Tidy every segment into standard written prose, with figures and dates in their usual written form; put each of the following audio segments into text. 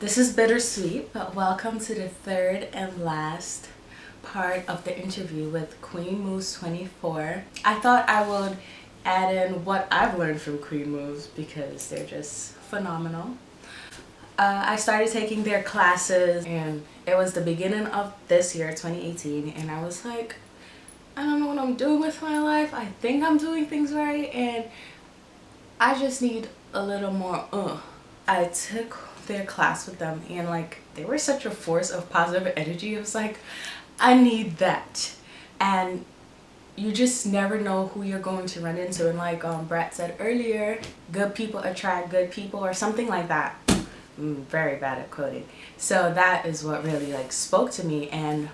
This is bittersweet, but welcome to the third and last part of the interview with Queen Moves 24. I thought I would add in what I've learned from Queen Moves because they're just phenomenal. I started taking their classes and it was the beginning of this year, 2018, and I was like, I don't know what I'm doing with my life. I think I'm doing things right and I just need a little more I took their class with them and like they were such a force of positive energy. It was like, I need that. And you just never know who you're going to run into, and like Brett said earlier, good people attract good people or something like that. Very bad at quoting. So that is what really like spoke to me, and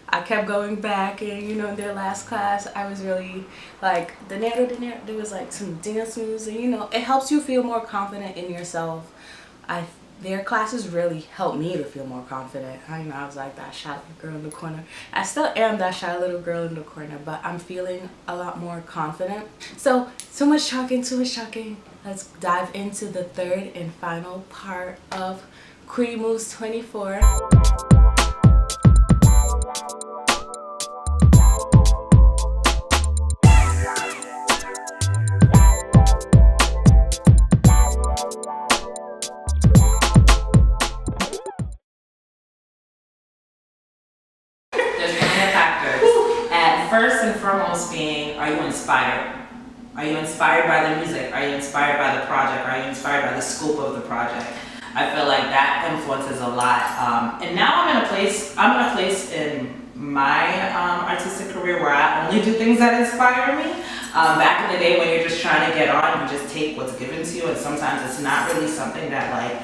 I kept going back, and you know, in their last class I was really like there was like some dance moves, and you know, it helps you feel more confident in yourself. Their classes really helped me to feel more confident. I was like that shy little girl in the corner. I still am that shy little girl in the corner, but I'm feeling a lot more confident. So too much talking. Let's dive into the third and final part of Queen Moves 24. First and foremost being, are you inspired? Are you inspired by the music? Are you inspired by the project? Are you inspired by the scope of the project? I feel like that influences a lot. And now I'm in a place in my artistic career where I only do things that inspire me. Back in the day when you're just trying to get on, you just take what's given to you, and sometimes it's not really something that like,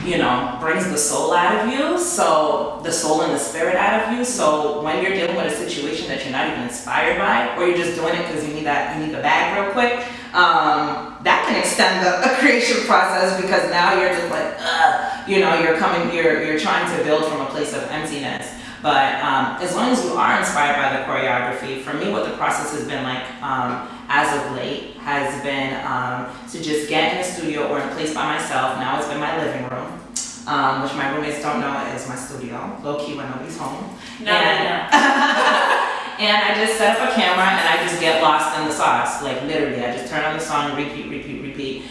you know, brings the soul out of you, so the soul and the spirit out of you. So when you're dealing with a situation that you're not even inspired by, or you're just doing it because you need the bag real quick, that can extend the creation process, because now you're just like, you know, you're trying to build from a place of emptiness. But as long as you are inspired by the choreography, for me what the process has been like as of late has been to just get in a studio or in a place by myself. Now it's been my living room, which my roommates don't know is my studio, low-key when nobody's home. And I just set up a camera and I just get lost in the sauce. Like literally, I just turn on the song, repeat.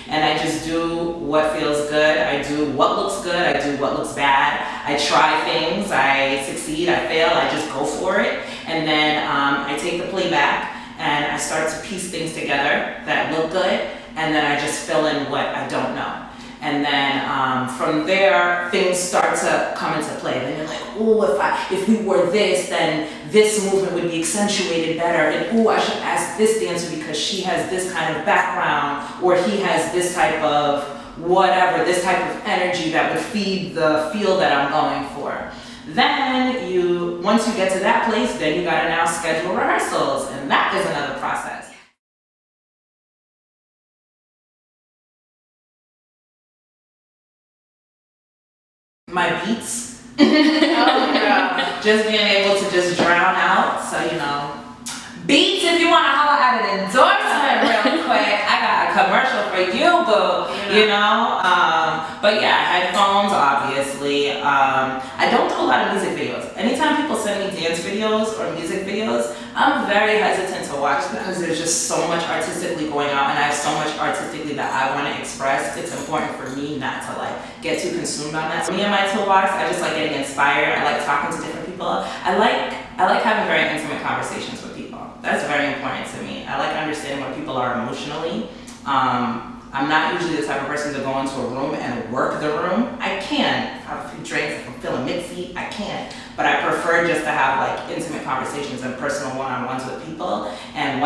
And I just do what feels good. I do what looks good. I do what looks bad. I try things. I succeed. I fail. I just go for it. And then I take the playback and I start to piece things together that look good. And then I just fill in what I don't know. And then from there, things start to come into play. Then you're like, oh, if we wore this, then this movement would be accentuated better. And oh, I should ask this dancer because she has this kind of background, or he has this type of whatever, this type of energy that would feed the feel that I'm going for. Then once you get to that place, then you gotta now schedule rehearsals, and that is another process. My beats. Oh, yeah. Just being able to just drown out. So, you know, beats, if you want to holler at an endorsement real quick, I got a commercial for you, boo. You know? But yeah, headphones, obviously. I don't do a lot of music videos. Anytime people send me dance videos or music videos, I'm very hesitant to watch them because there's just so much artistically going on, and I have so much artistically that I want to express. It's important for me not to like get too consumed on that. So me and my toolbox, I just like getting inspired. I like talking to different people. I like having very intimate conversations with people. That's very important to me. I like understanding what people are emotionally. I'm not usually the type of person to go into a room and work the room. I can have a few drinks if I'm feeling mixy, I can. But I prefer just to have like intimate conversations and personal one-on-ones with people. And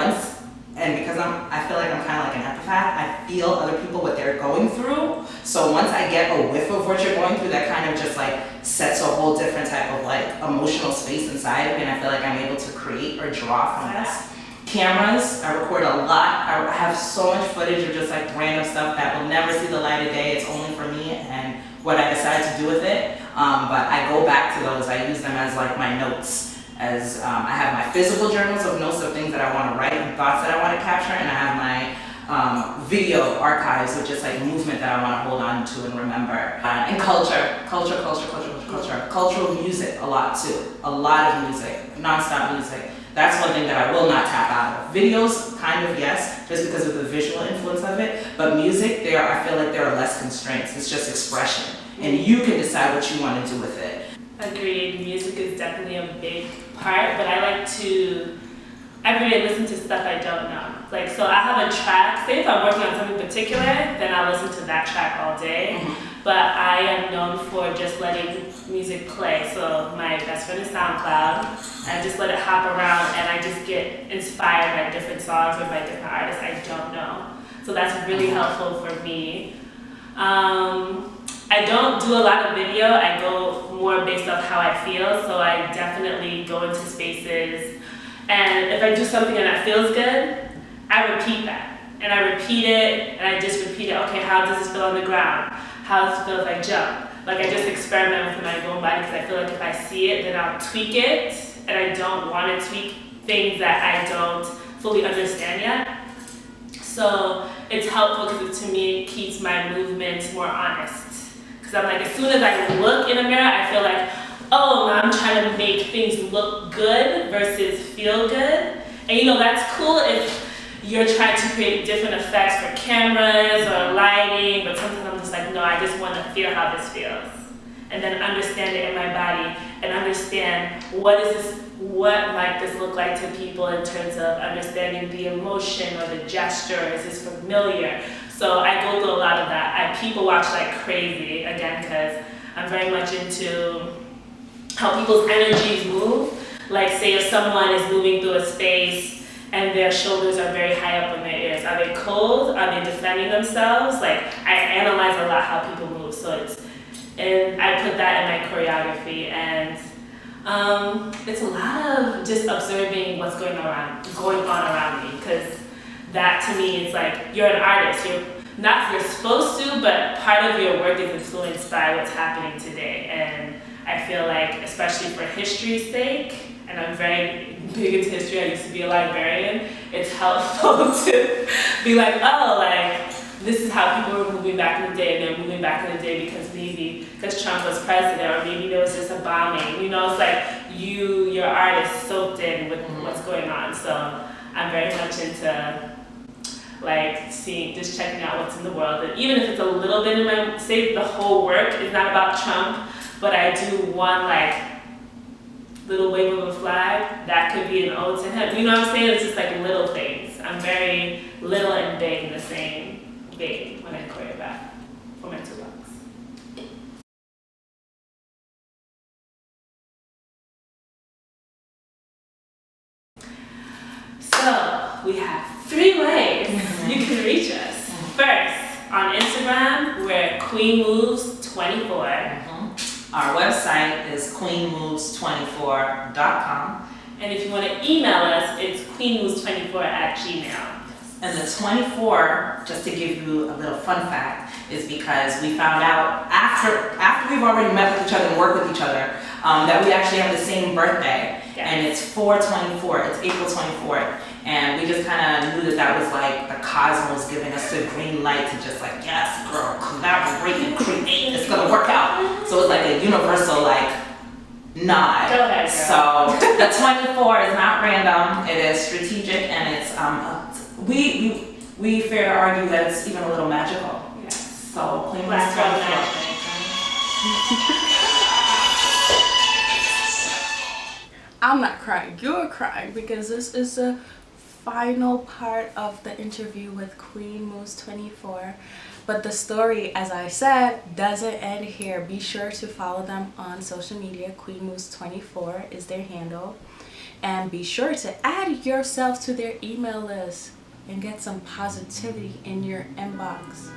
because I feel like I'm kind of like an empath, I feel other people what they're going through. So once I get a whiff of what you're going through, that kind of just like sets a whole different type of like emotional space inside of me, and I feel like I'm able to create or draw from that. Cameras, I record a lot. I have so much footage of just like random stuff that will never see the light of day. It's only for me and what I decide to do with it. But I go back to those. I use them as like my notes. I have my physical journals of notes of things that I want to write and thoughts that I want to capture, and I have my video archives of just like movement that I want to hold on to and remember. And cultural music a lot too. A lot of music, non-stop music. That's one thing that I will not tap out of. Videos, kind of yes, just because of the visual influence of it. But music, I feel like there are less constraints. It's just expression. And you can decide what you want to do with it. Agreed. Music is definitely a big part, but I like to every day listen to stuff I don't know. Like, so I have a track, say if I'm working on something particular, then I listen to that track all day. But I am known for just letting music play. So my best friend is SoundCloud. I just let it hop around and I just get inspired by different songs or by different artists I don't know. So that's really helpful for me. I don't do a lot of video. I go more based off how I feel. So I definitely go into spaces, and if I do something and that feels good, I repeat that. And I repeat it, and I just repeat it. Okay, how does this feel on the ground? How does it feel if I jump? Like, I just experiment with my own body because I feel like if I see it, then I'll tweak it. And I don't want to tweak things that I don't fully understand yet. So it's helpful because to me, it keeps my movements more honest. Because I'm like, as soon as I look in a mirror, I feel like, oh, now I'm trying to make things look good versus feel good. And you know, that's cool if you're trying to create different effects for cameras or lighting, but sometimes I'm just like, no, I just want to feel how this feels. And then understand it in my body and understand what might this look like to people in terms of understanding the emotion or the gesture. Is this familiar? So I go through a lot of that. I people watch like crazy, again, because I'm very much into how people's energies move. Like, say if someone is moving through a space and their shoulders are very high up in their ears. Are they cold? Are they defending themselves? Like, I analyze a lot how people move. And I put that in my choreography, and it's a lot of just observing what's going on around me, because that to me is like, you're an artist. You're supposed to, but part of your work is influenced by what's happening today. And I feel like, especially for history's sake, and I'm very big into history, I used to be a librarian, it's helpful to be like, oh, like, this is how people were moving back in the day, and they're moving back in the day because Trump was president, or maybe there was just a bombing. You know, it's like your art is soaked in with what's going on. So I'm very much into like just checking out what's in the world. And even if it's a little bit in my, say the whole work is not about Trump, but I do one like little wave of a flag, that could be an ode to him. You know what I'm saying? It's just like little things. I'm very little and big in the same vein when I choreograph for my toolbox. So we have 3 ways you can reach us. First, on Instagram, we're QueenMoves24. Our website is queenmoves24.com. And if you want to email us, it's queenmoves24@gmail.com. And the 24, just to give you a little fun fact, is because we found out after we've already met with each other and worked with each other, that we actually have the same birthday. Yes. And it's 4/24, it's April 24th. And we just kind of knew that was like the cosmos giving us the green light to just like, yes, girl, collaborate and create, it's gonna work out. So it's like a universal like nod. Go ahead, girl. So the 24 is not random, it is strategic, and it's, we fair to argue that it's even a little magical. Yes. So Queen Moves 24. I'm not crying, you're crying, because this is the final part of the interview with Queen Moves 24. But the story, as I said, doesn't end here. Be sure to follow them on social media. Queen Moves 24 is their handle. And be sure to add yourself to their email list and get some positivity in your inbox.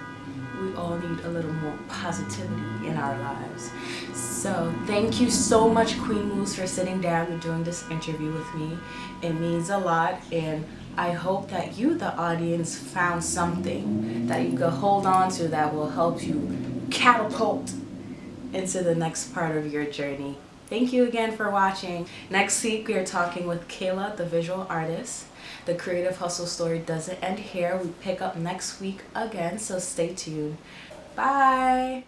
We all need a little more positivity in our lives. So thank you so much, Queen Moves, for sitting down and doing this interview with me. It means a lot, and I hope that you, the audience, found something that you could hold on to that will help you catapult into the next part of your journey Thank you again for watching. Next week we are talking with Kayla, the visual artist. The creative hustle story doesn't end here. We pick up next week again, so stay tuned. Bye.